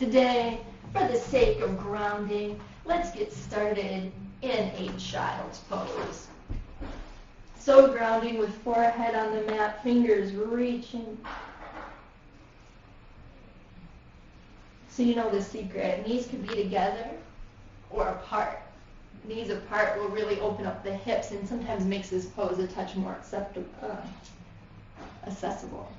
Today, for the sake of grounding, let's get started in a child's pose. So grounding with forehead on the mat, fingers reaching. So you know the secret. Knees can be together or apart. Knees apart will really open up the hips and sometimes makes this pose a touch more accessible.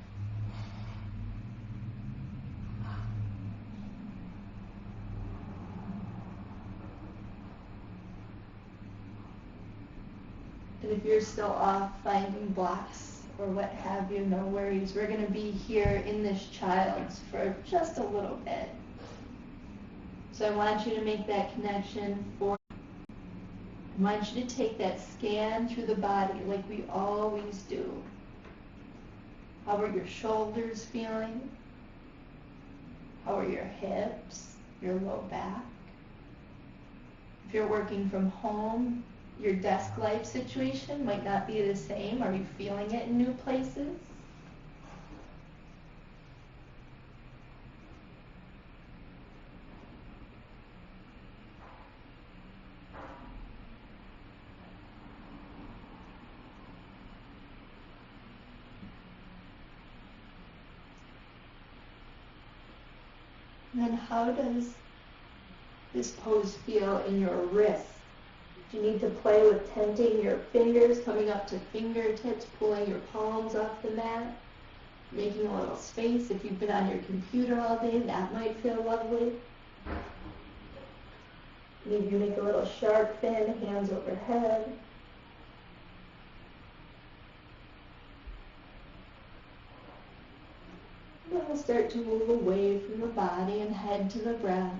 And if you're still off finding blocks or what have you, no worries. We're going to be here in this child's for just a little bit. So I want you to make that connection I want you to take that scan through the body like we always do. How are your shoulders feeling? How are your hips, your low back? If you're working from home, your desk life situation might not be the same. Are you feeling it in new places? And then how does this pose feel in your wrists? Do you need to play with tenting your fingers, coming up to fingertips, pulling your palms off the mat, making a little space? If you've been on your computer all day, that might feel lovely. Maybe you make a little shark fin, hands overhead. Then we'll start to move away from the body and head to the breath.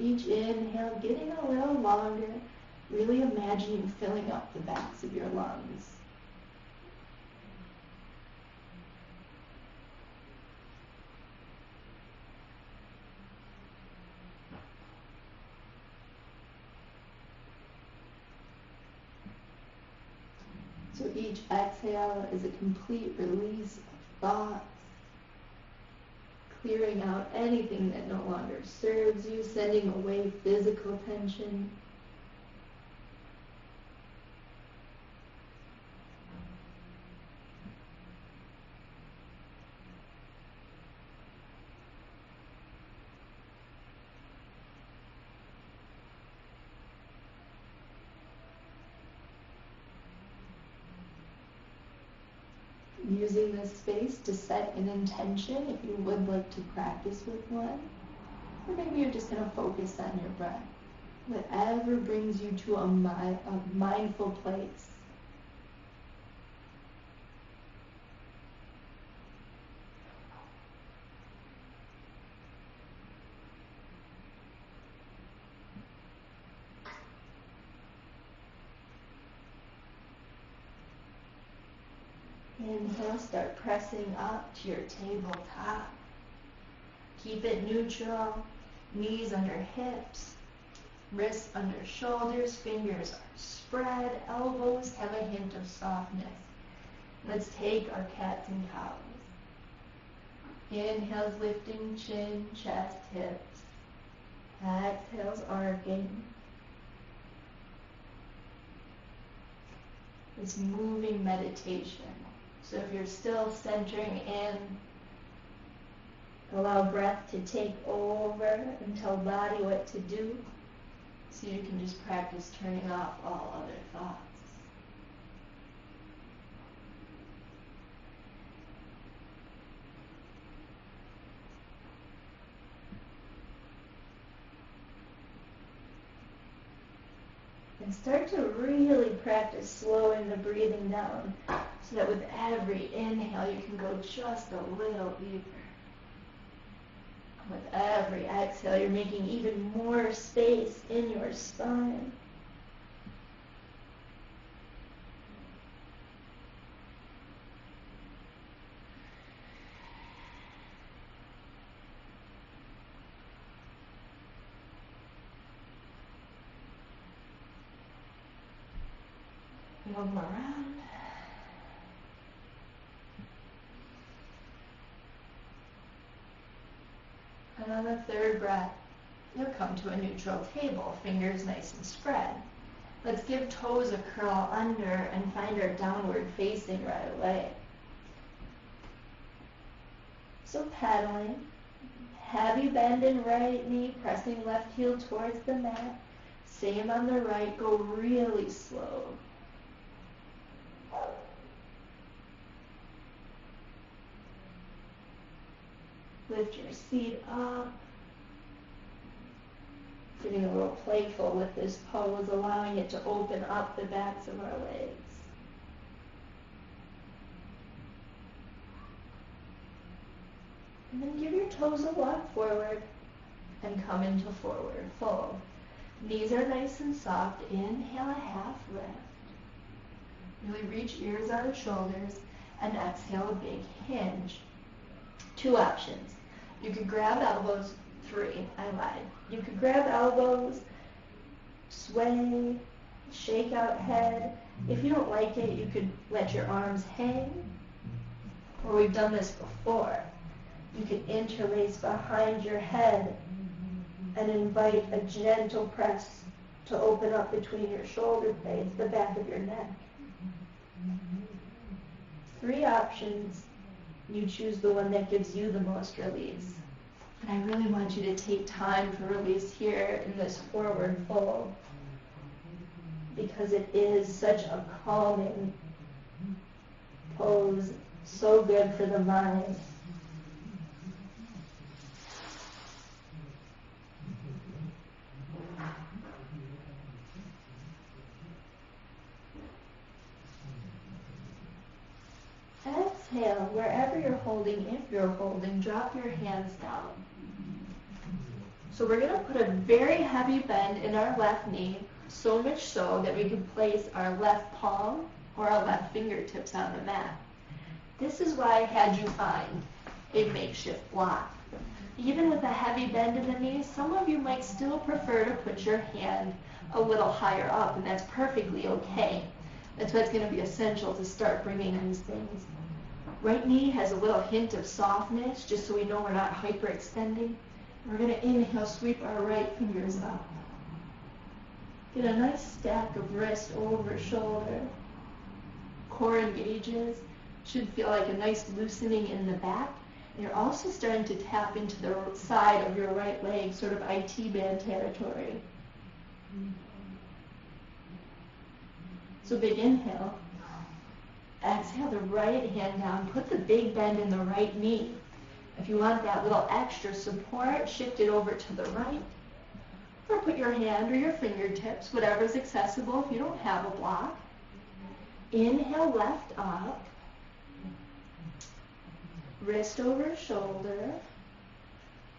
Each inhale, getting a little longer, really imagining filling up the backs of your lungs. So each exhale is a complete release of thoughts, clearing out anything that no longer serves you, sending away physical tension. Using this space to set an intention if you would like to practice with one, or maybe you're just going to focus on your breath. Whatever brings you to a mindful place. Inhale, start pressing up to your tabletop. Keep it neutral, knees under hips, wrists under shoulders, fingers are spread, elbows have a hint of softness. Let's take our cats and cows. Inhales, lifting chin, chest, hips. Exhales, arcing. It's moving meditation. So if you're still centering in, allow breath to take over and tell body what to do, so you can just practice turning off all other thoughts. And start to really practice slowing the breathing down so that with every inhale you can go just a little deeper. With every exhale you're making even more space in your spine. One more round. And on the third breath, you'll come to a neutral table, fingers nice and spread. Let's give toes a curl under and find our downward facing right away. So pedaling, heavy bend in right knee, pressing left heel towards the mat. Same on the right, go really slow. Lift your seat up. Getting a little playful with this pose, allowing it to open up the backs of our legs. And then give your toes a walk forward and come into forward fold. Knees are nice and soft. Inhale, a half lift. Really reach ears out of shoulders, and exhale, a big hinge. Two options. You could grab elbows. Three, I lied. You could grab elbows, sway, shake out head. If you don't like it, you could let your arms hang. Or we've done this before. You could interlace behind your head and invite a gentle press to open up between your shoulder blades, the back of your neck. Three options. You choose the one that gives you the most release. And I really want you to take time for release here in this forward fold, because it is such a calming pose, so good for the mind. Exhale, wherever you're holding, if you're holding, drop your hands down. So we're going to put a very heavy bend in our left knee, so much so that we can place our left palm or our left fingertips on the mat. This is why I had you find a makeshift block. Even with a heavy bend in the knees, some of you might still prefer to put your hand a little higher up, and that's perfectly okay. That's why it's going to be essential to start bringing these things. Right knee has a little hint of softness, just so we know we're not hyperextending. We're going to inhale, sweep our right fingers up. Get a nice stack of wrist over shoulder. Core engages. Should feel like a nice loosening in the back. And you're also starting to tap into the side of your right leg, sort of IT band territory. So big inhale. Exhale the right hand down. Put the big bend in the right knee. If you want that little extra support, shift it over to the right. Or put your hand or your fingertips, whatever's accessible if you don't have a block. Inhale, left up. Wrist over shoulder.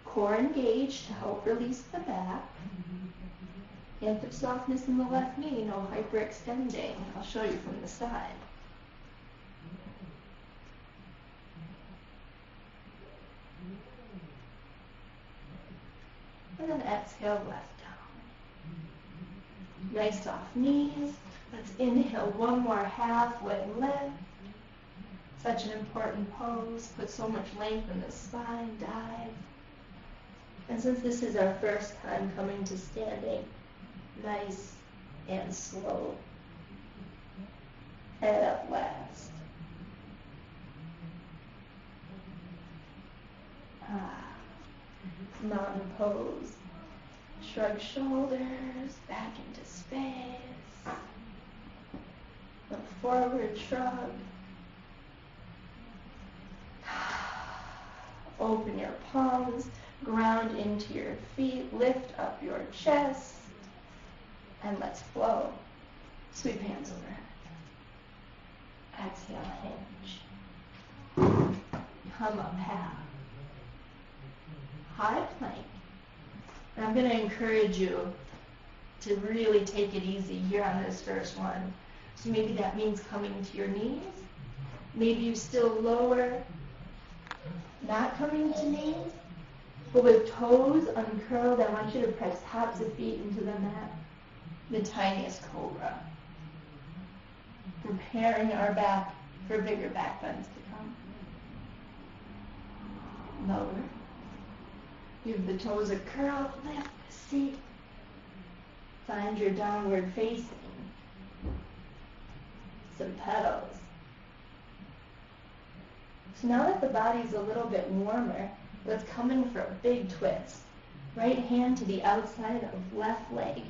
Core engaged to help release the back. Hint of softness in the left knee, no hyperextending. I'll show you from the side. And then exhale, left down. Nice soft knees. Let's inhale one more halfway lift. Such an important pose. Put so much length in the spine, dive. And since this is our first time coming to standing, nice and slow. Head up last. Mountain pose. Shrug shoulders, back into space. A forward shrug. Open your palms, ground into your feet, lift up your chest, and let's flow. Sweep hands overhead. Exhale, hinge. Come up half. High plank. And I'm going to encourage you to really take it easy here on this first one. So maybe that means coming to your knees. Maybe you still lower, not coming to knees, but with toes uncurled. I want you to press tops of feet into the mat. The tiniest cobra. Preparing our back for bigger back bends to come. Lower. Give the toes a curl, lift the seat. Find your downward facing. Some petals. So now that the body's a little bit warmer, let's come in for a big twist. Right hand to the outside of left leg.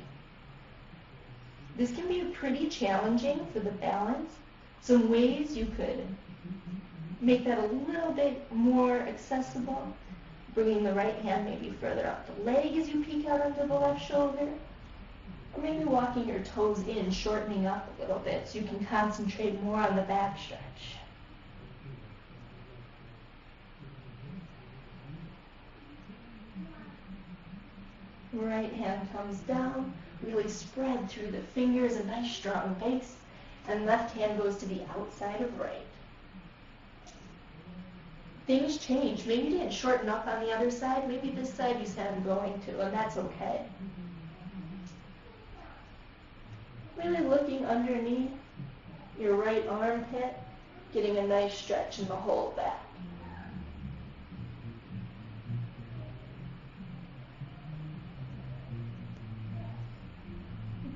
This can be pretty challenging for the balance. Some ways you could make that a little bit more accessible. Bringing the right hand maybe further up the leg as you peek out onto the left shoulder. Or maybe walking your toes in, shortening up a little bit so you can concentrate more on the back stretch. Right hand comes down, really spread through the fingers, a nice strong base, and left hand goes to the outside of right. Things change. Maybe you didn't shorten up on the other side. Maybe this side you said I'm going to, and that's okay. Really looking underneath your right armpit, getting a nice stretch in the whole back.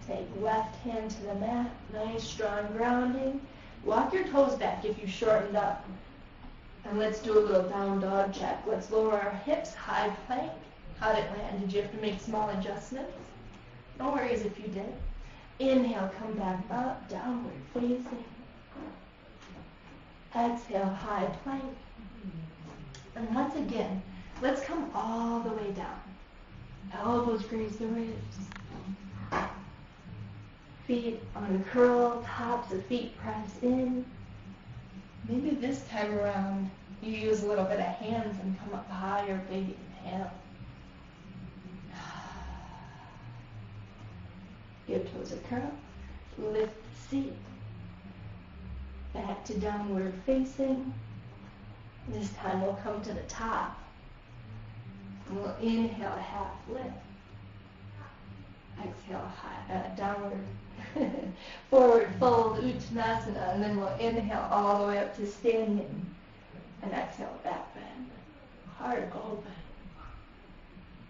Take left hand to the mat, nice strong grounding. Walk your toes back if you shortened up. And let's do a little down dog check. Let's lower our hips, high plank. How'd it land? Did you have to make small adjustments? No worries if you did. Inhale, come back up, downward facing. Exhale, high plank. And once again, let's come all the way down. Elbows graze the ribs. Feet uncurl, tops of feet press in. Maybe this time around, you use a little bit of hands and come up higher, big inhale. Give toes a curl, lift the seat. Back to downward facing. This time we'll come to the top. And we'll inhale, half lift. Exhale, high, downward, forward fold, Uttanasana, and then we'll inhale all the way up to standing, and exhale, back bend, heart open.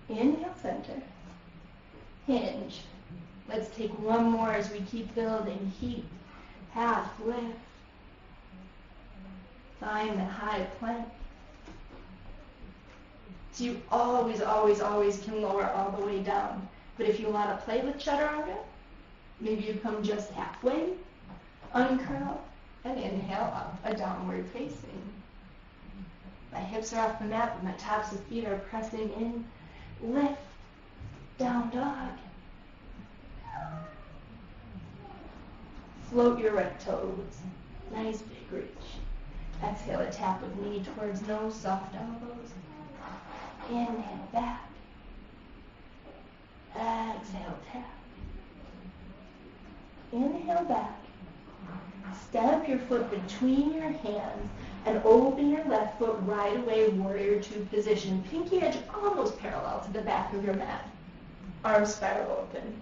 Inhale, center, hinge. Let's take one more as we keep building, heat, half lift. Find the high plank. So you always, always, always can lower all the way down. But if you want to play with chaturanga, maybe you come just halfway, uncurl, and inhale up, a downward facing. My hips are off the mat, but my tops of feet are pressing in. Lift, down dog. Float your right toes. Nice big reach. Exhale, a tap of knee towards nose, soft elbows. Inhale, back. Exhale, tap. Inhale back. Step your foot between your hands and open your left foot right away, warrior two position. Pinky edge almost parallel to the back of your mat. Arms spiral open.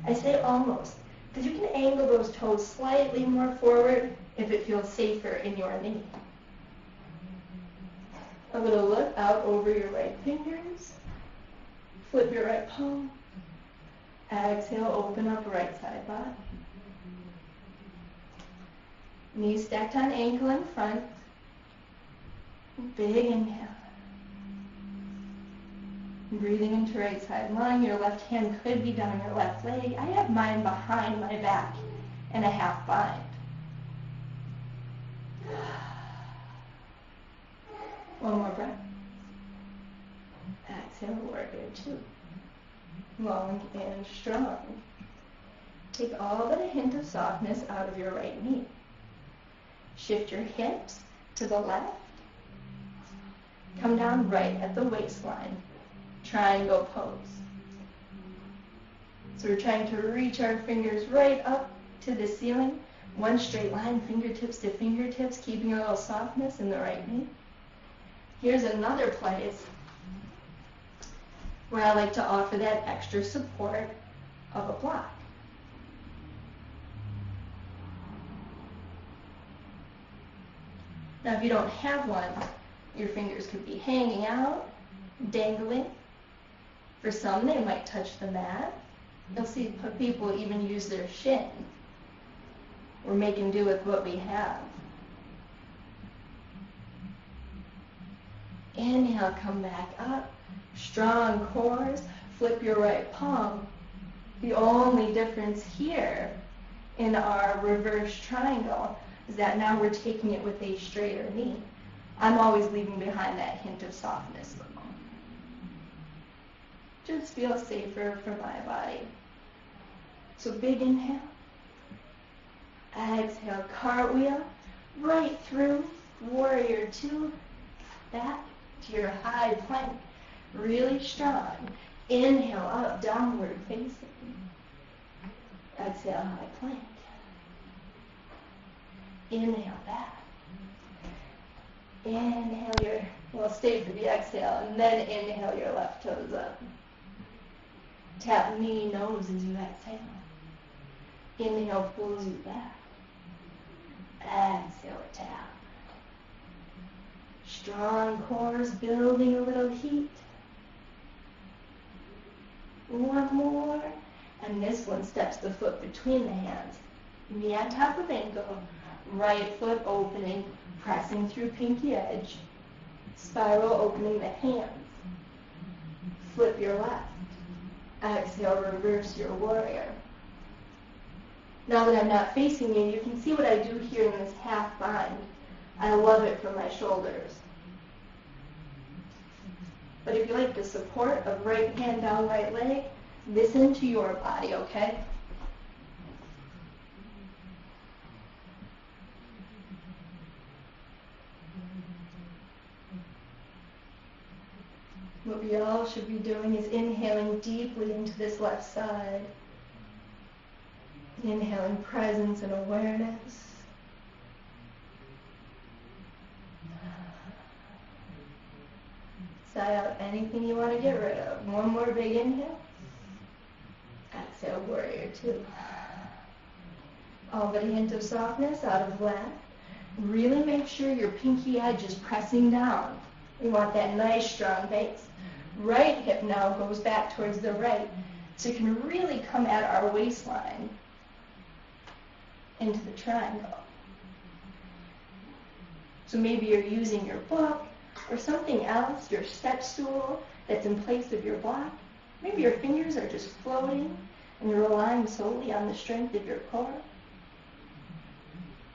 I say almost, because you can angle those toes slightly more forward if it feels safer in your knee. I'm going to look out over your right fingers. Flip your right palm. Exhale, open up right side body. Knees stacked on ankle in front. Big inhale. Breathing into right side lung. Your left hand could be down your left leg. I have mine behind my back and a half bind. One more breath. Exhale, warrior two. Long and strong. Take all but a hint of softness out of your right knee. Shift your hips to the left. Come down right at the waistline. Triangle pose. So we're trying to reach our fingers right up to the ceiling. One straight line, fingertips to fingertips, keeping a little softness in the right knee. Here's another place where I like to offer that extra support of a block. Now if you don't have one, your fingers could be hanging out, dangling. For some, they might touch the mat. You'll see people even use their shin. We're making do with what we have. Inhale, come back up. Strong cores. Flip your right palm. The only difference here in our reverse triangle is that now we're taking it with a straighter knee. I'm always leaving behind that hint of softness though. Just feel safer for my body. So big inhale. Exhale, cartwheel right through, warrior two, back to your high plank. Really strong. Inhale up, downward facing. Exhale, high plank. Inhale back. Inhale well, stay for the exhale, and then inhale your left toes up. Tap knee, nose as you exhale. Inhale pulls you back. Exhale, tap. Strong cores, building a little heat. One more. And this one steps the foot between the hands. Knee on top of ankle. Right foot opening, pressing through pinky edge. Spiral opening the hands. Flip your left. Exhale, reverse your warrior. Now that I'm not facing you, you can see what I do here in this half bind. I love it for my shoulders. But if you like the support of right hand down right leg, listen to your body, okay? What we all should be doing is inhaling deeply into this left side. Inhaling presence and awareness. Sigh out anything you want to get rid of. One more big inhale. Exhale, warrior two. All but a hint of softness out of left. Really make sure your pinky edge is pressing down. We want that nice strong base. Right hip now goes back towards the right. So you can really come at our waistline into the triangle. So maybe you're using your book or something else, your step stool that's in place of your block. Maybe your fingers are just floating and you're relying solely on the strength of your core.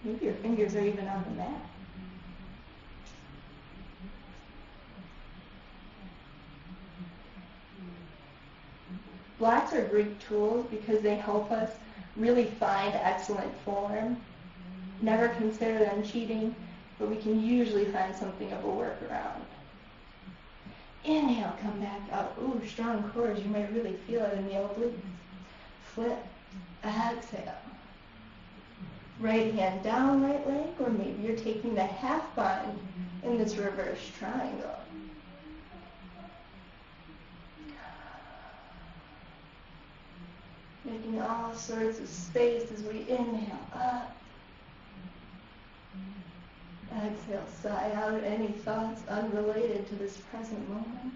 Maybe your fingers are even on the mat. Blocks are great tools because they help us really find excellent form. Never consider them cheating, but we can usually find something of a workaround. Inhale, come back up. Ooh, strong cores. You might really feel it in the obliques. Flip. Exhale. Right hand down, right leg, or maybe you're taking the half bind in this reverse triangle. Making all sorts of space as we inhale up. Exhale, sigh out any thoughts unrelated to this present moment.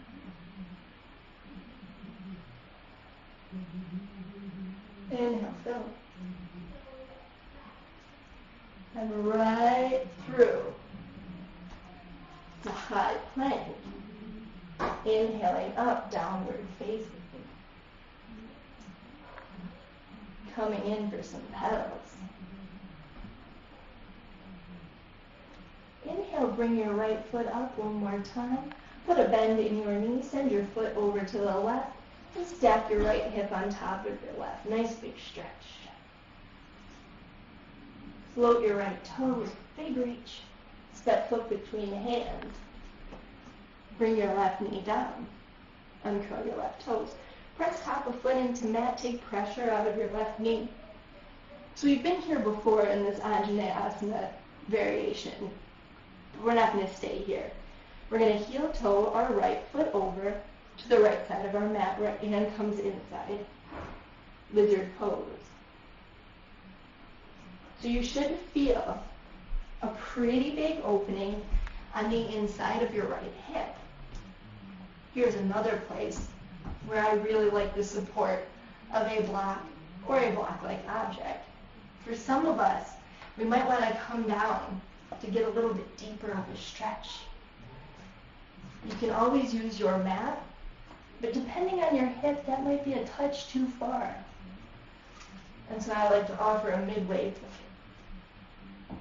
Inhale, fill. And right through to high plank. Inhaling up, downward facing. Coming in for some petals. Inhale, bring your right foot up one more time. Put a bend in your knee. Send your foot over to the left. And stack your right hip on top of your left. Nice big stretch. Float your right toes. Big reach. Step foot between hands. Bring your left knee down. Uncurl your left toes. Press top of foot into mat. Take pressure out of your left knee. So we've been here before in this Anjaneyasana variation. We're not going to stay here. We're going to heel toe our right foot over to the right side of our mat. Right hand comes inside. Lizard pose. So you should feel a pretty big opening on the inside of your right hip. Here's another place where I really like the support of a block or a block-like object. For some of us, we might want to come down to get a little bit deeper of a stretch. You can always use your mat, but depending on your hip, that might be a touch too far. And so I like to offer a midway point.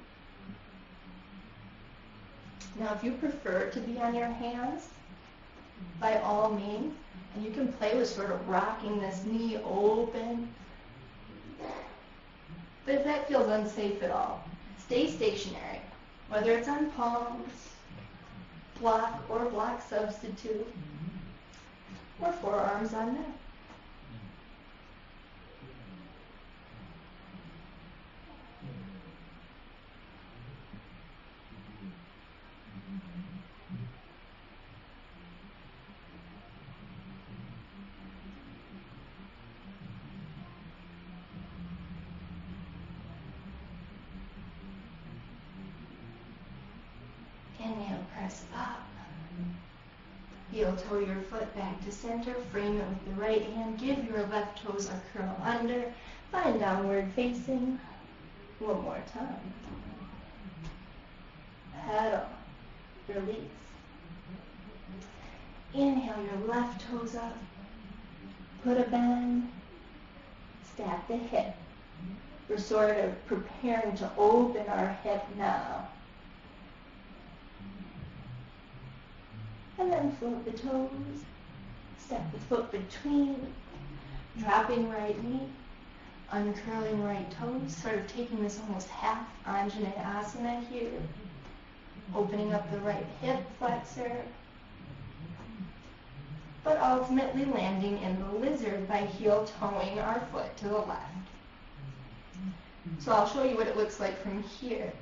Now, if you prefer to be on your hands, by all means, and you can play with sort of rocking this knee open. But if that feels unsafe at all, stay stationary, whether it's on palms, block or block substitute, or forearms on mat. Inhale, press up. Heel toe your foot back to center. Frame it with the right hand. Give your left toes a curl under. Find downward facing. One more time. Pedal. Release. Inhale your left toes up. Put a bend. Stack the hip. We're sort of preparing to open our hip now. And then float the toes, step the foot between, dropping right knee, uncurling right toes, sort of taking this almost half Anjaneyasana here, opening up the right hip flexor, but ultimately landing in the lizard by heel toeing our foot to the left. So I'll show you what it looks like from here.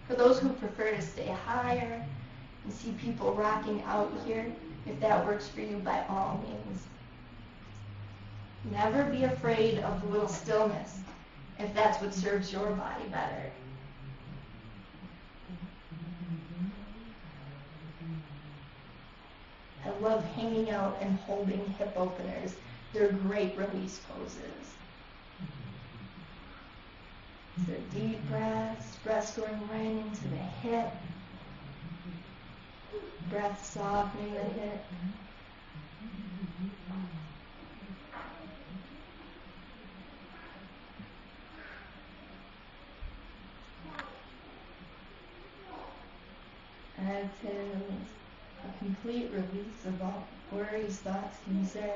For those who prefer to stay higher, and see people rocking out here, if that works for you, by all means. Never be afraid of a little stillness if that's what serves your body better. I love hanging out and holding hip openers. They're great release poses. So deep breaths, breaths going right into the hip. Breath softening the hip. Exhale, a complete release of all worries, thoughts, concerns.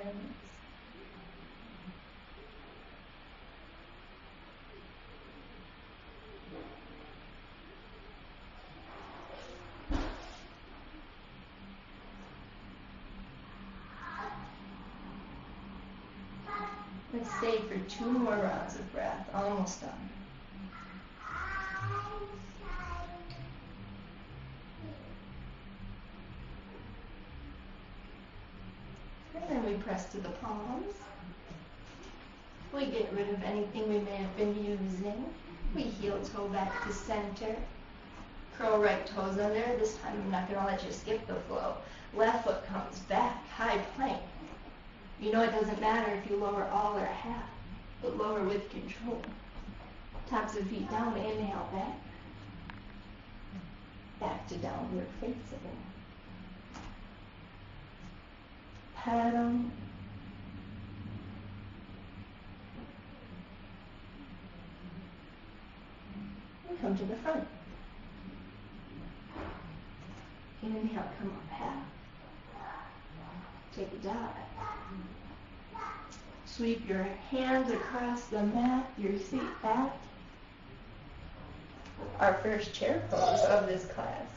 Let's stay for 2 more rounds of breath. Almost done. And then we press to the palms. We get rid of anything we may have been using. We heel toe back to center. Curl right toes under. This time I'm not going to let you skip the flow. Left foot comes back, high plank. You know it doesn't matter if you lower all or half, but lower with control. Tops of feet down, inhale back. Back to downward facing. Pedal. And come to the front. Inhale, come up half. Take a dive. Sweep your hands across the mat, your seat back. Our first chair pose of this class.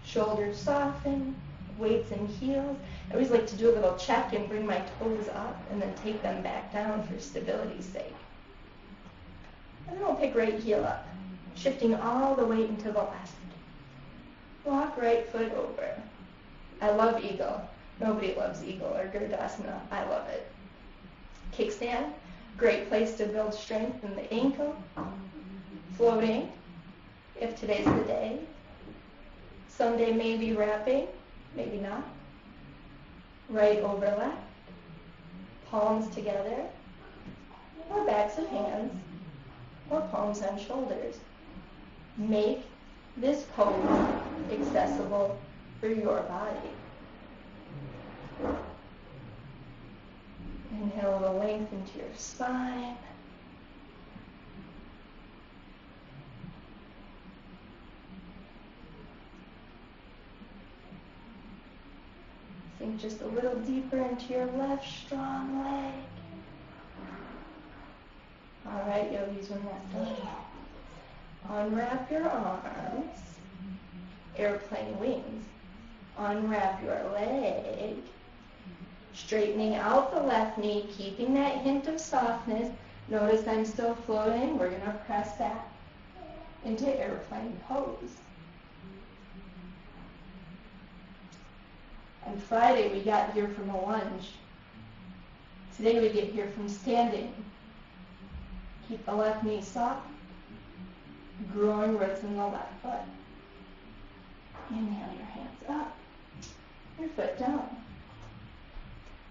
Shoulders soften, weights and heels. I always like to do a little check and bring my toes up and then take them back down for stability's sake. And then we'll pick right heel up, shifting all the weight into the left. Walk right foot over. I love eagle. Nobody loves eagle or Gurdasana. I love it. Kickstand, great place to build strength in the ankle. Floating, if today's the day. Someday maybe wrapping, maybe not. Right over left. Palms together, or backs of hands, or palms on shoulders. Make this pose accessible for your body. Inhale a little length into your spine. Sink just a little deeper into your left strong leg. All right, yogis, when that's done, unwrap your arms, airplane wings. Unwrap your leg, straightening out the left knee, keeping that hint of softness. Notice I'm still floating. We're going to press that into airplane pose. On Friday, we got here from a lunge. Today, we get here from standing. Keep the left knee soft, growing roots in the left foot. Inhale your hands up, your foot down.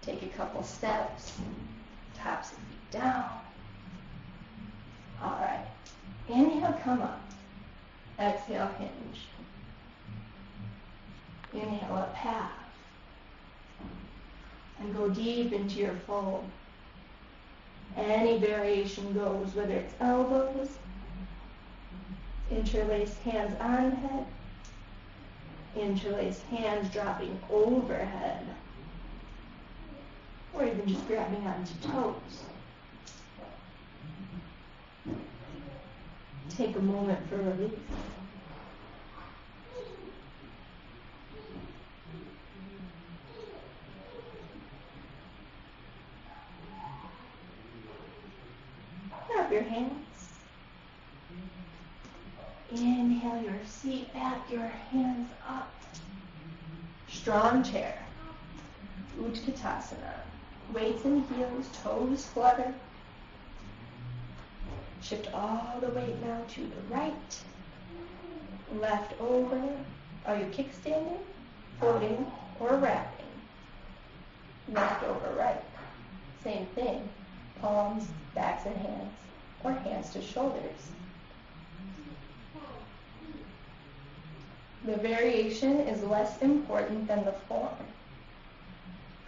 Take a couple steps, tops of feet down. All right, inhale, come up. Exhale, hinge. Inhale, up half. And go deep into your fold. Any variation goes, whether it's elbows, interlaced hands on head, interlaced hands dropping overhead, or even just grabbing onto toes. Take a moment for release. Grab your hands. Inhale your seat back, your hands up. Strong chair. Utkatasana. Weights and heels, toes flutter. Shift all the weight now to the right. Left over. Are you kickstanding, floating, or wrapping? Left over right. Same thing. Palms, backs and hands, or hands to shoulders. The variation is less important than the form.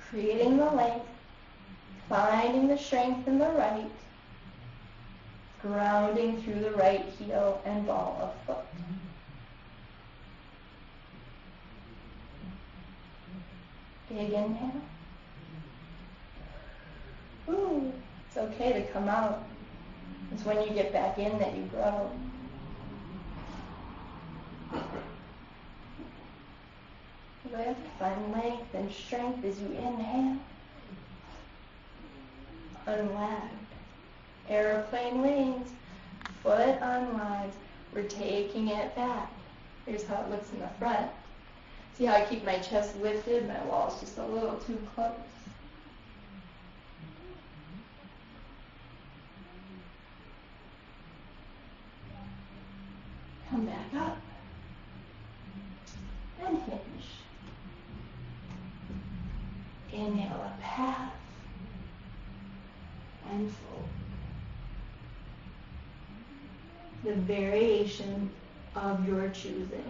Creating the length, finding the strength in the right, grounding through the right heel and ball of foot. Big inhale. Ooh, it's okay to come out. It's when you get back in that you grow. Lift, find length and strength as you inhale. Unlap. Airplane wings. Foot unwinds. We're taking it back. Here's how it looks in the front. See how I keep my chest lifted? My wall's just a little too close. Come back up. And hinge. Inhale up half. And fold. The variation of your choosing.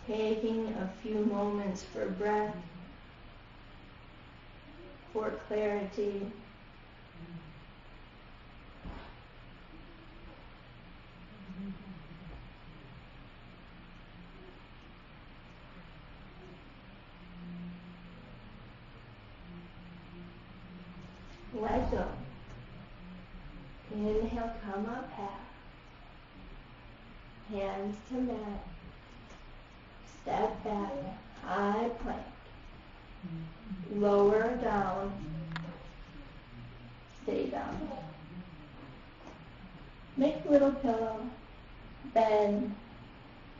Taking a few moments for breath, for clarity. Let go. Inhale, come up half. Hands to mat. Step back, high plank. Lower down. Stay down. Make a little pillow. Bend.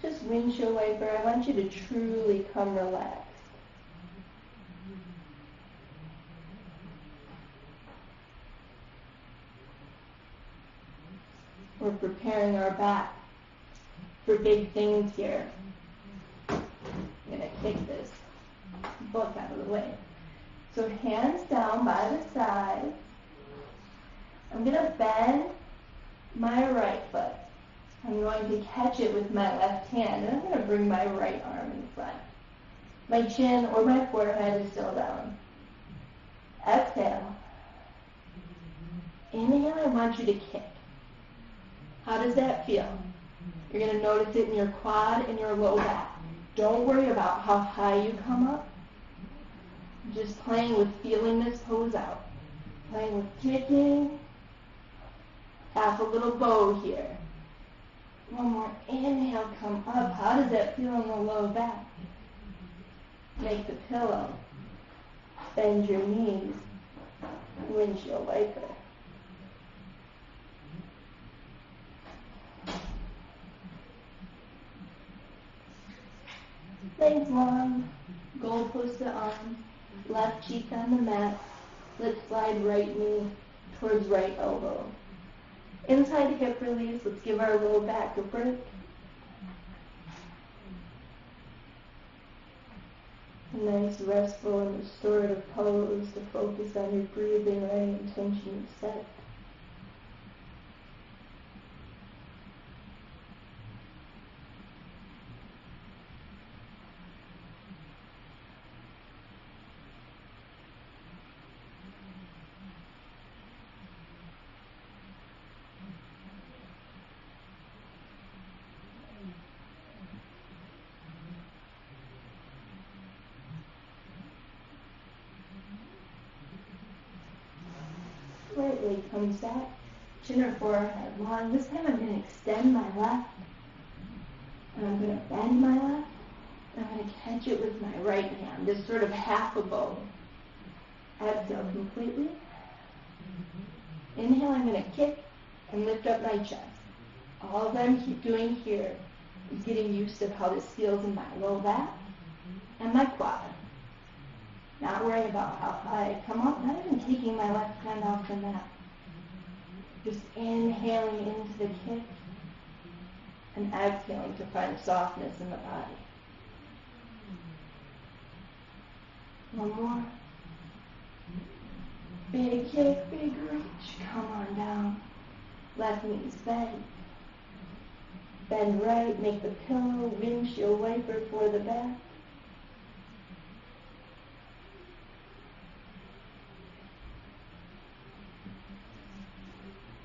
Just windshield wiper. I want you to truly come relaxed. We're preparing our back for big things here. I'm going to kick this book out of the way. So hands down by the side. I'm going to bend my right foot. I'm going to catch it with my left hand, and I'm going to bring my right arm in front. My chin or my forehead is still down. Exhale. Inhale, I want you to kick. How does that feel? You're going to notice it in your quad and your low back. Don't worry about how high you come up. Just playing with feeling this pose out. Playing with kicking. Half a little bow here. One more inhale, come up. How does that feel in the low back? Make the pillow. Bend your knees. Windshield wiper. Legs long, goalpost on, left cheek on the mat. Let's slide right knee towards right elbow. Inside hip release, let's give our low back a break. A nice restful and restorative pose to focus on your breathing or any intention you set. Right leg comes back, chin or forehead long. This time I'm going to extend my left, and I'm going to bend my left, and I'm going to catch it with my right hand, just sort of half a bow. Exhale completely. Inhale, I'm going to kick and lift up my chest. All that I'm doing here is getting used to how this feels in my low back and my quad. Not worrying about how high I come up, not even taking my left hand off the mat. Just inhaling into the kick and exhaling to find softness in the body. One more. Big kick, big reach. Come on down. Left knee's bent. Bend right, make the pillow, windshield wiper for the back.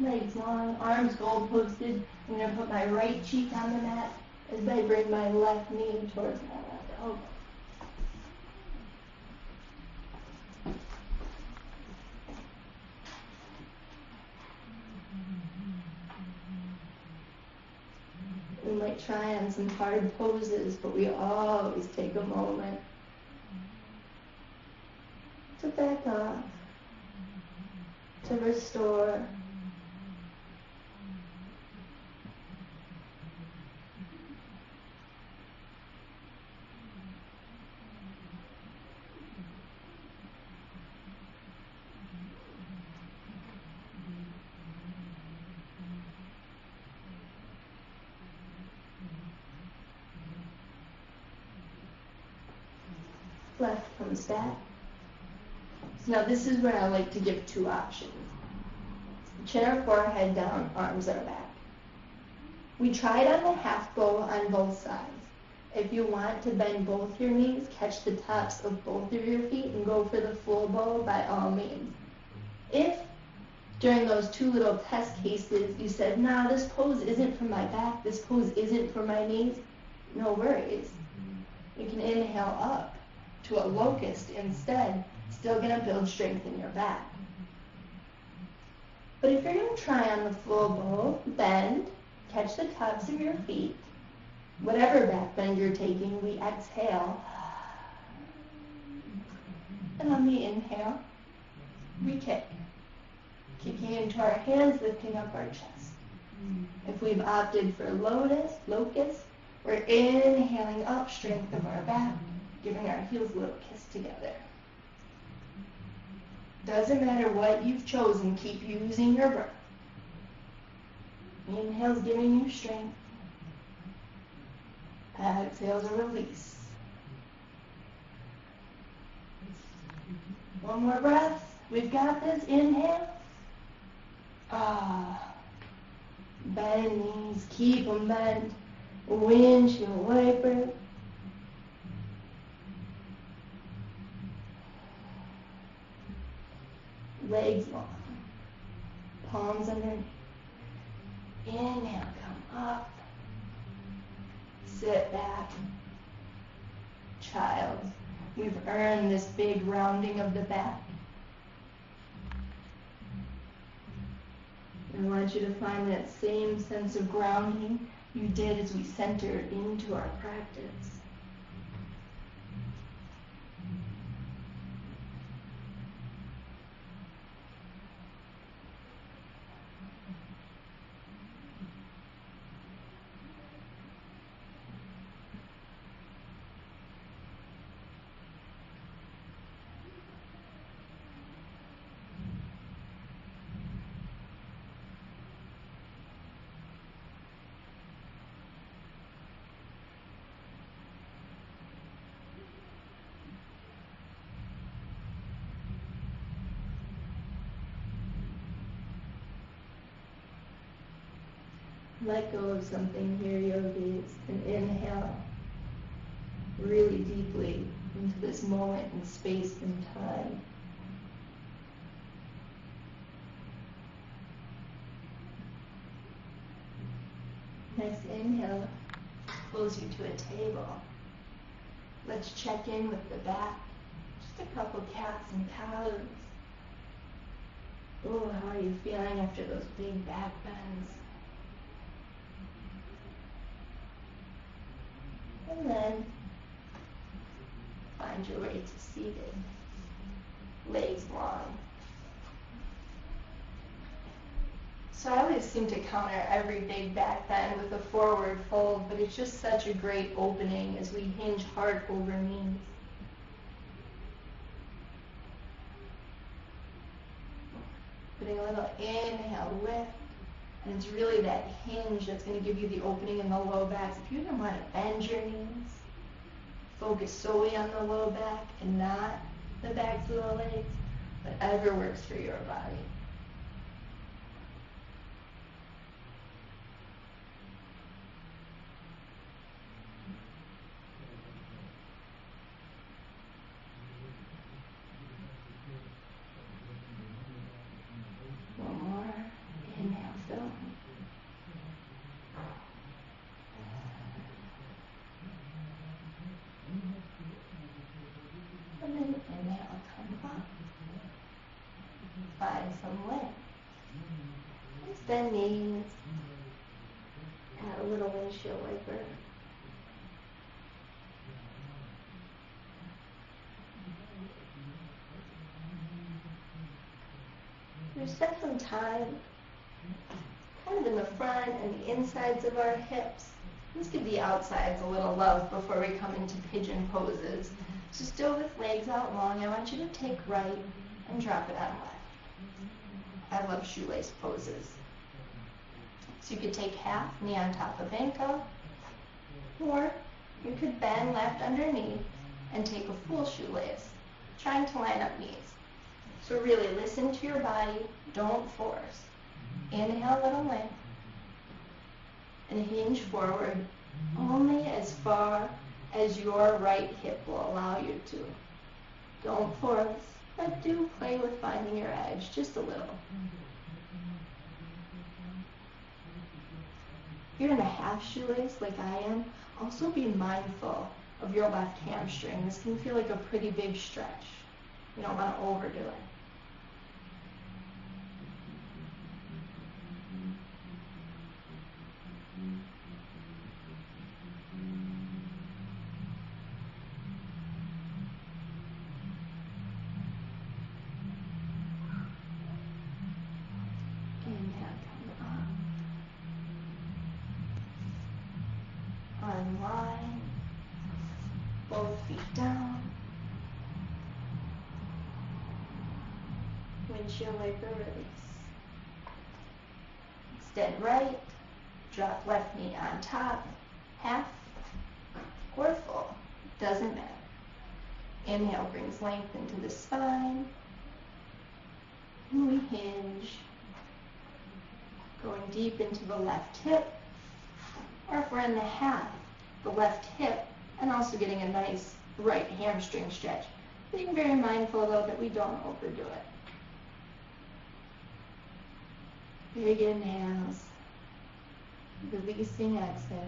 Legs long, arms goal posted. I'm going to put my right cheek on the mat as I bring my left knee towards my left elbow. We might try on some hard poses, but we always take a moment to back off, to restore. Left comes back. So now this is where I like to give two options. Chin or forehead down, arms are back. We tried on the half bow on both sides. If you want to bend both your knees, catch the tops of both of your feet and go for the full bow, by all means. If during those two little test cases you said, nah, this pose isn't for my back, this pose isn't for my knees, no worries. You can inhale up to a locust instead, still going to build strength in your back. But if you're going to try on the full bow, bend, catch the tops of your feet, whatever back bend you're taking, we exhale. And on the inhale, we kick. Kicking into our hands, lifting up our chest. If we've opted for locust, we're inhaling up, strength of our back, giving our heels a little kiss together. Doesn't matter what you've chosen, keep using your breath. Inhale's giving you strength. Exhale's a release. One more breath. We've got this. Inhale. Bend knees. Keep them bent. Windshield wiper. Legs long. Palms underneath. Inhale, come up. Sit back. Child. We've earned this big rounding of the back. I want you to find that same sense of grounding you did as we centered into our practice. Let go of something here, yogis, and inhale really deeply into this moment in space and time. Next inhale pulls you to a table. Let's check in with the back. Just a couple cats and cows. Oh, how are you feeling after those big back bends? And then find your way to seated. Legs long. So I always seem to counter every big back bend with a forward fold, but it's just such a great opening as we hinge heart over knees. Putting a little inhale, lift. And it's really that hinge that's going to give you the opening in the low back. If you don't want to bend your knees, focus solely on the low back and not the backs of the legs, whatever works for your body. One more. Inhale, fill. And then inhale, come up. Find some length. Extend knees. Add a little windshield wiper. We spend some time kind of in the front and the insides of our hips. Let's give the outsides a little love before we come into pigeon poses. So still with legs out long, I want you to take right and drop it on left. I love shoelace poses. So you could take half knee on top of ankle, or you could bend left underneath and take a full shoelace, trying to line up knees. So really listen to your body, don't force. Inhale, little length, and hinge forward only as far as your right hip will allow you to. Don't force, but do play with finding your edge just a little. If you're in a half shoelace like I am, also be mindful of your left hamstring. This can feel like a pretty big stretch. You don't want to overdo it. Unwind, both feet down, windshield wiper release. Extend right, Drop left knee on top, half or full, doesn't matter. Inhale brings length into the spine. And we hinge, going deep into the left hip, or if we're in the half, the left hip, and also getting a nice right hamstring stretch. Being very mindful, though, that we don't overdo it. Big inhales, releasing exhales.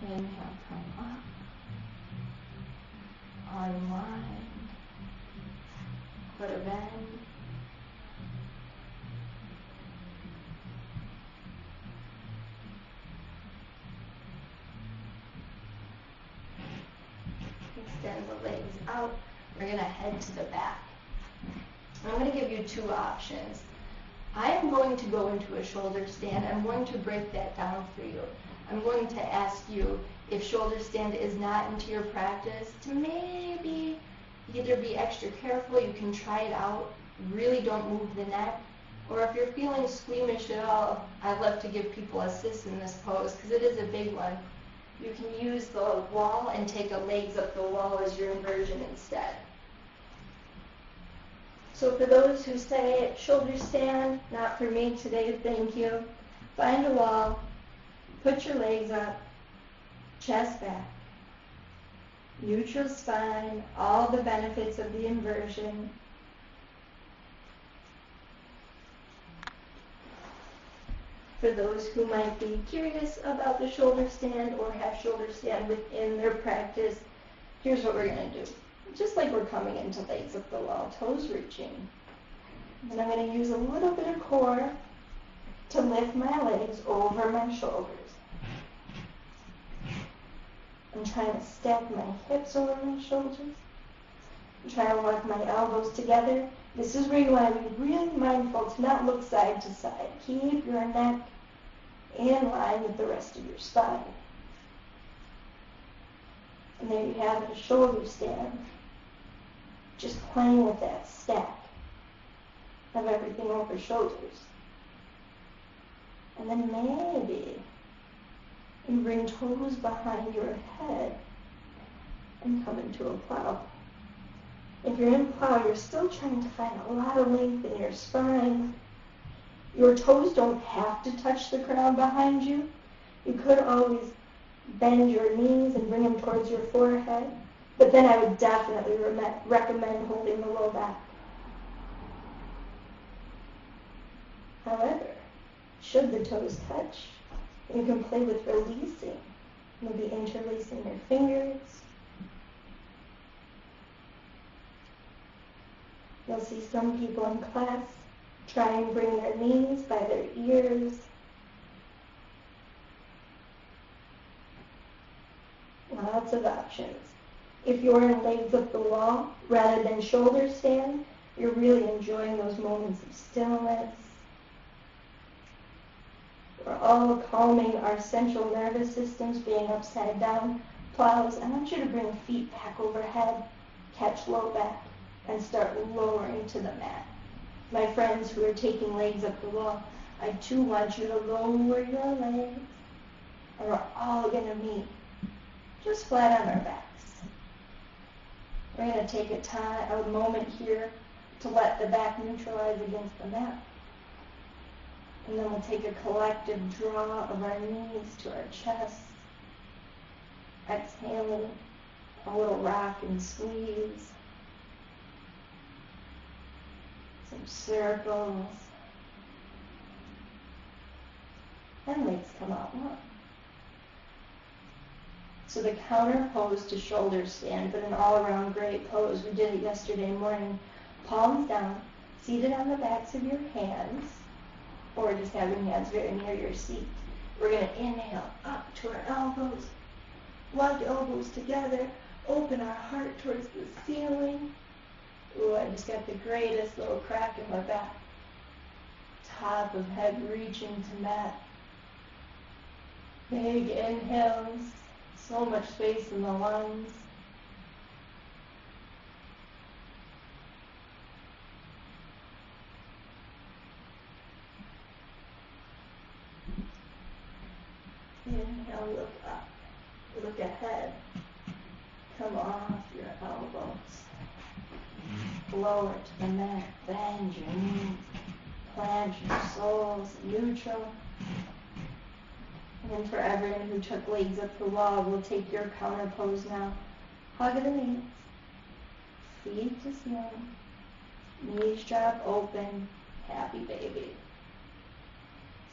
Inhale, come up, unwind, quarter bend, extend the legs out. We're going to head to the back. I'm going to give you two options. I am going to go into a shoulder stand. I'm going to break that down for you. I'm going to ask you, if shoulder stand is not into your practice, to maybe either be extra careful, you can try it out, really don't move the neck, or if you're feeling squeamish at all, I love to give people assists in this pose because it is a big one. You can use the wall and take a legs up the wall as your inversion instead. So for those who say shoulder stand, not for me today, thank you, find a wall, put your legs up, chest back, neutral spine, all the benefits of the inversion. For those who might be curious about the shoulder stand or have shoulder stand within their practice, here's what we're going to do. Just like we're coming into legs up the wall, toes reaching. And I'm going to use a little bit of core to lift my legs over my shoulders. I'm trying to stack my hips over my shoulders. I'm trying to walk my elbows together. This is where you want to be really mindful to not look side to side. Keep your neck in line with the rest of your spine. And there you have it, a shoulder stand. Just playing with that stack of everything over shoulders. And then maybe you bring toes behind your head and come into a plow. If you're in plow, you're still trying to find a lot of length in your spine. Your toes don't have to touch the ground behind you. You could always bend your knees and bring them towards your forehead, but then I would definitely recommend holding the low back. However, should the toes touch, you can play with releasing, maybe interlacing your fingers. You'll see some people in class try and bring their knees by their ears. Lots of options. If you're in legs up the wall rather than shoulder stand, you're really enjoying those moments of stillness. We're all calming our central nervous systems, being upside down plows. I want you to bring feet back overhead, catch low back, and start lowering to the mat. My friends who are taking legs up the wall, I too want you to lower your legs, and we're all going to meet just flat on our backs. We're going to take a moment here to let the back neutralize against the mat. And then we'll take a collective draw of our knees to our chest. Exhaling, a little rock and squeeze. Some circles. And legs come out long. So the counter pose to shoulder stand, but an all-around great pose. We did it yesterday morning. Palms down, seated on the backs of your hands, or just have your hands very near your seat. We're going to inhale up to our elbows, lug elbows together, open our heart towards the ceiling, Ooh, I just got the greatest little crack in my back. Top of head reaching to mat. Big inhales, so much space in the lungs. Inhale, look up, look ahead. Come off your elbows. Lower to the mat, bend your knees. Plant your soles neutral. And for everyone who took legs up the wall, we'll take your counter pose now. Hug the knees. Feet to ceiling. Knees drop open. Happy baby.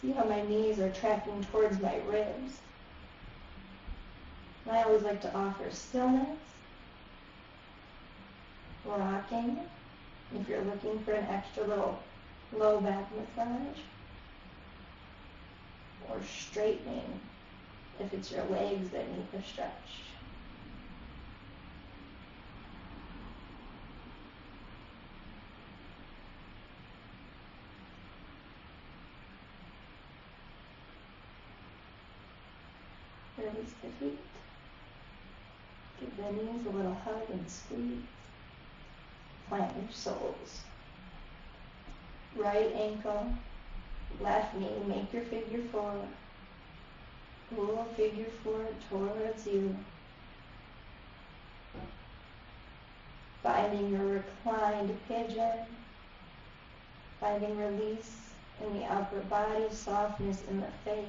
See how my knees are tracking towards my ribs. And I always like to offer stillness. Rocking. If you're looking for an extra little low back massage. Or straightening if it's your legs that need the stretch. Release the feet. Give the knees a little hug and squeeze. Plant your soles. Right ankle, left knee, make your figure four. Pull figure four towards you. Finding your reclined pigeon. Finding release in the upper body, softness in the face.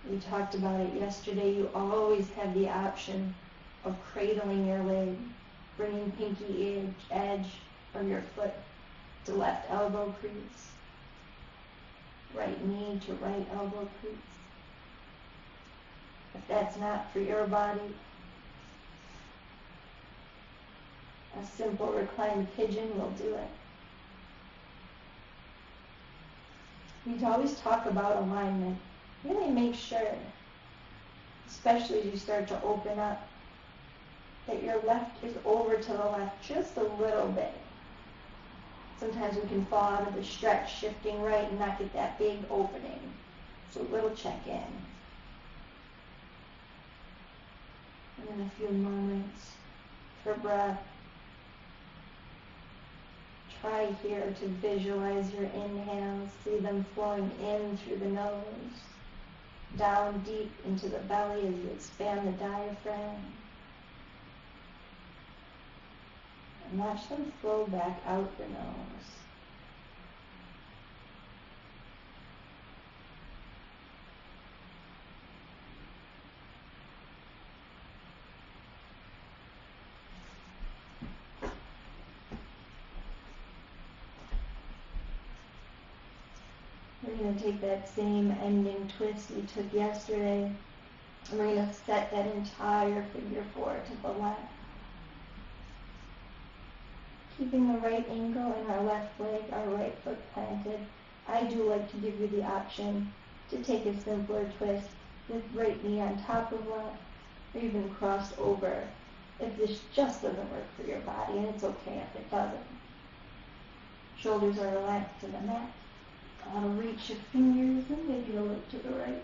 We talked about it yesterday. You always have the option of cradling your leg, bringing pinky edge from your foot to left elbow crease. Right knee to right elbow crease. If that's not for your body, a simple reclined pigeon will do it. We always talk about alignment. Really make sure, especially as you start to open up, that your left is over to the left just a little bit. Sometimes we can fall out of the stretch, shifting right and not get that big opening. So a little check-in. And then a few moments for breath. Try here to visualize your inhales. See them flowing in through the nose, down deep into the belly as you expand the diaphragm. And watch them flow back out the nose. We're going to take that same ending twist we took yesterday, and we're going to set that entire figure four to the left. Keeping the right ankle in our left leg, our right foot planted. I do like to give you the option to take a simpler twist with right knee on top of left, or even crossed over if this just doesn't work for your body, and it's okay if it doesn't. Shoulders are relaxed to the mat. I'll reach your fingers and maybe a look to the right.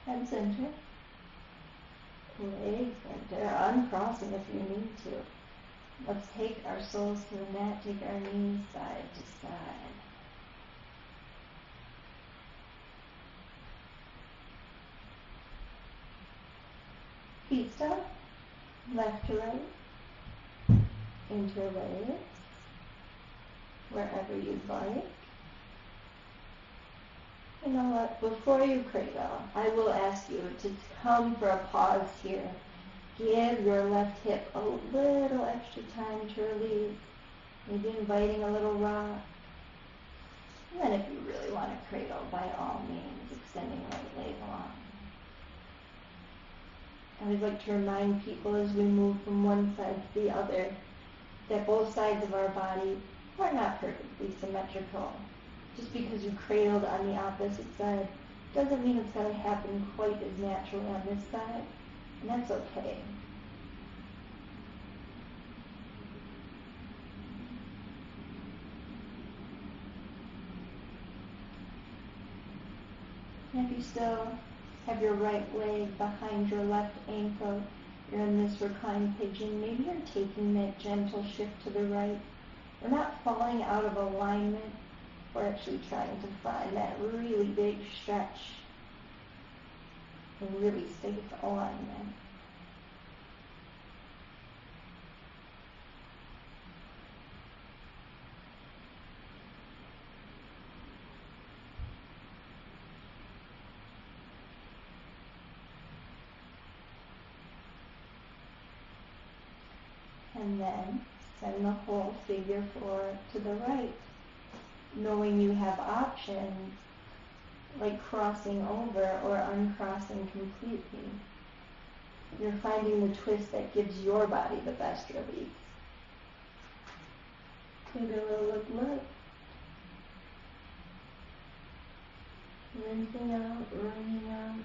Head center. Legs center. Uncrossing if you need to. Let's take our soles to the mat. Take our knees side to side. Feet stop, left to right, interlace, wherever you'd like. You know what, before you cradle, I will ask you to come for a pause here. Give your left hip a little extra time to release, maybe inviting a little rock. And then if you really want to cradle, by all means, extending right leg long. I would like to remind people as we move from one side to the other that both sides of our body are not perfectly symmetrical. Just because you cradled on the opposite side doesn't mean it's going to happen quite as naturally on this side, and that's okay. And if you still have your right leg behind your left ankle, you're in this reclined pigeon, maybe you're taking that gentle shift to the right. We're not falling out of alignment. We're actually trying to find that really big stretch and really safe alignment. And then send the whole figure forward to the right, knowing you have options like crossing over or uncrossing completely. You're finding the twist that gives your body the best release. Maybe a little look. Rinsing out, wringing out.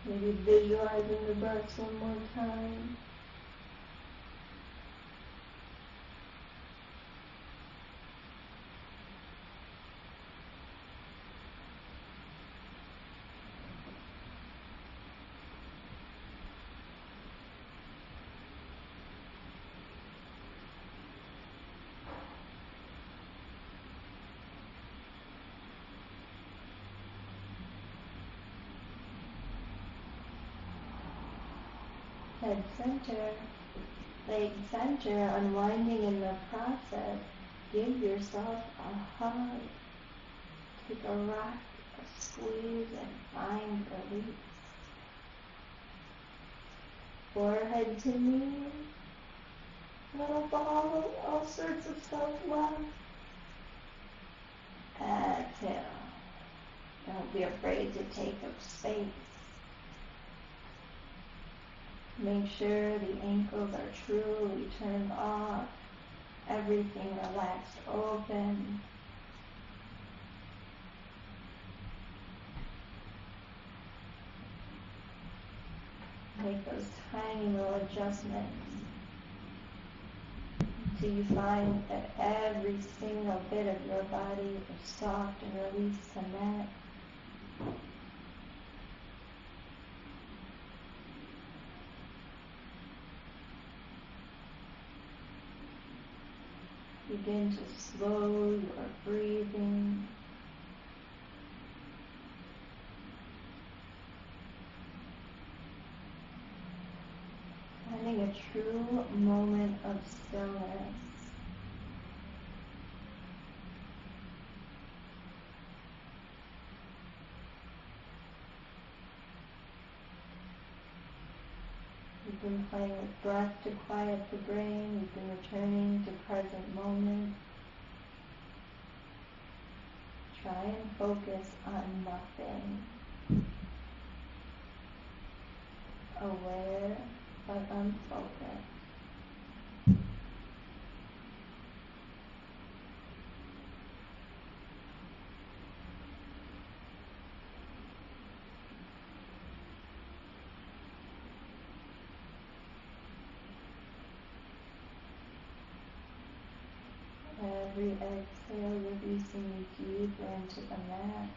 Maybe visualizing the breaths one more time. Head center, leg center, unwinding in the process. Give yourself a hug. Take a rock, a squeeze, and find release. Forehead to knee. Little ball, all sorts of self-love. Exhale. Don't be afraid to take up space. Make sure the ankles are truly turned off. Everything relaxed open. Make those tiny little adjustments until you find that every single bit of your body is soft and released to mat. Begin to slow your breathing. Finding a true moment of stillness. You've been playing with breath to quiet the brain. You've been returning to present moment. Try and focus on nothing. Aware but unfocused. Every exhale, releasing you deeper into the mat.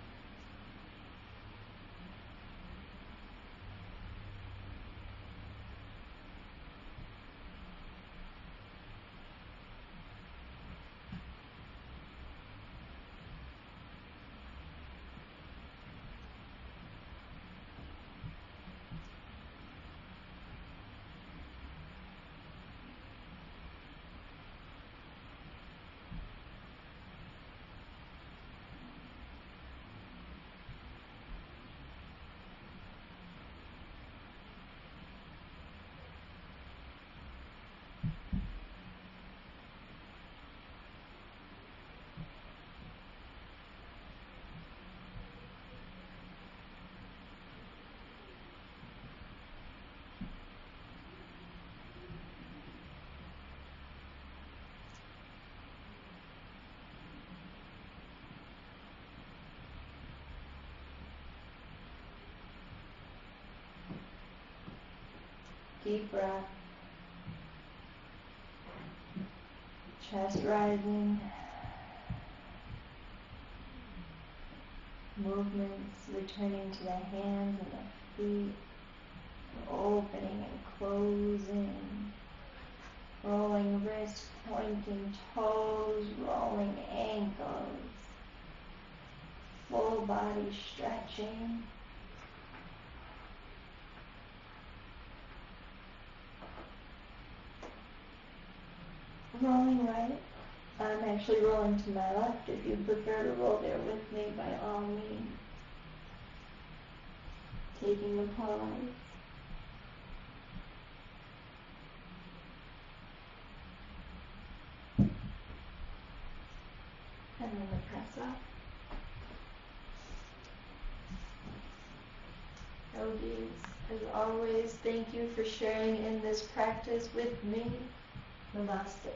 Deep breath. Chest rising. Movements returning to the hands and the feet. Opening and closing. Rolling wrists, pointing toes, rolling ankles. Full body stretching. Rolling right. I'm actually rolling to my left. If you prefer to roll there with me, by all means. Taking a pause. And then the press up. Yogis, as always, thank you for sharing in this practice with me. Namaste.